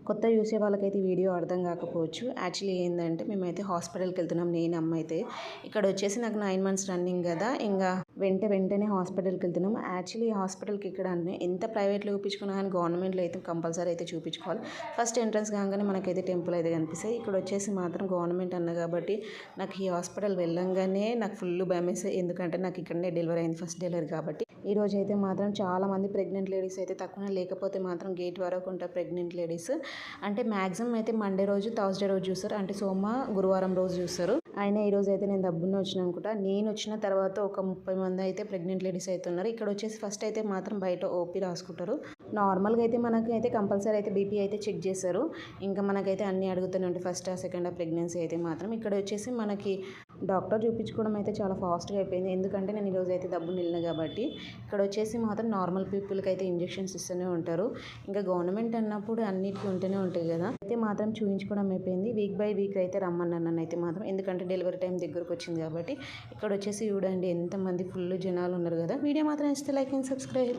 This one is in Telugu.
కొత్త చూసే వాళ్ళకైతే వీడియో అర్థం కాకపోవచ్చు. యాక్చువల్లీ ఏందంటే మేమైతే హాస్పిటల్‌కి వెళ్తున్నాం నేను, అమ్మ అయితే. ఇక్కడ వచ్చేసి నాకు 9 మంత్స్ రన్నింగ్ కదా! ఇంగా వెంటనే హాస్పిటల్‌కి వెళ్తున్నాం. యాక్చువల్లీ హాస్పిటల్‌కి ఇక్కడ ఎంత ప్రైవేట్‌లో చూపించుకున్నా కానీ గవర్నమెంట్‌లో అయితే కంపల్సరీ అయితే చూపించుకోవాలి. ఫస్ట్ ఎంట్రన్స్ కాగానే మనకైతే టెంపుల్ అయితే కనిపిస్తాయి. ఇక్కడ వచ్చేసి మాత్రం గవర్నమెంట్ అన్న కాబట్టి నాకు ఈ హాస్పిటల్ వెళ్ళంగానే నాకు ఫుల్ భయమేసేది. ఎందుకంటే నాకు ఇక్కడనే డెలివరీ అయింది, ఫస్ట్ డెలివరీ కాబట్టి. ఈరోజు అయితే మాత్రం చాలామంది ప్రెగ్నెంట్ లేడీస్ అయితే తక్కువనే, లేకపోతే మాత్రం గేట్ వరకు ఉంటారు ప్రెగ్నెంట్ లేడీస్. అంటే మ్యాక్సిమం అయితే మండే రోజు, థర్స్డే రోజు చూస్తారు. అంటే గురువారం రోజు చూస్తారు. అయినా ఈరోజు అయితే నేను దబ్బున్న వచ్చిన అనుకుంటా. నేను వచ్చిన తర్వాత ఒక 30 మంది అయితే ప్రెగ్నెంట్ లేడీస్ అయితే ఉన్నారు. ఇక్కడ వచ్చేసి ఫస్ట్ అయితే మాత్రం బయట ఓపీ రాసుకుంటారు. నార్మల్గా అయితే మనకైతే కంపల్సరీ అయితే బీపీ అయితే చెక్ చేస్తారు. ఇంకా మనకైతే అన్నీ అడుగుతూనే ఉంటాయి, ఫస్ట్ సెకండ్ ప్రెగ్నెన్సీ అయితే మాత్రం. ఇక్కడ వచ్చేసి మనకి డాక్టర్ చూపించుకోవడం అయితే చాలా ఫాస్ట్గా అయిపోయింది. ఎందుకంటే నేను ఈరోజు అయితే దబ్బున వెళ్ళిన కాబట్టి. ఇక్కడ వచ్చేసి మాత్రం నార్మల్ పీపుల్కి అయితే ఇంజెక్షన్స్ ఇస్తూనే ఉంటారు. ఇంకా గవర్నమెంట్ అన్నప్పుడు అన్నిటికీ ఉంటూనే ఉంటాయి కదా. అయితే మాత్రం చూపించుకోవడం అయిపోయింది. వీక్ బై వీక్ అయితే రమ్మన్నాను నన్ను అయితే మాత్రం, ఎందుకంటే డెలివరీ టైం దగ్గరకు వచ్చింది కాబట్టి. ఇక్కడ వచ్చేసి చూడండి ఎంతమంది ఫుల్ జనాలు ఉన్నారు కదా. వీడియో మాత్రం ఇస్తే లైక్ అండ్ సబ్స్క్రైబ్.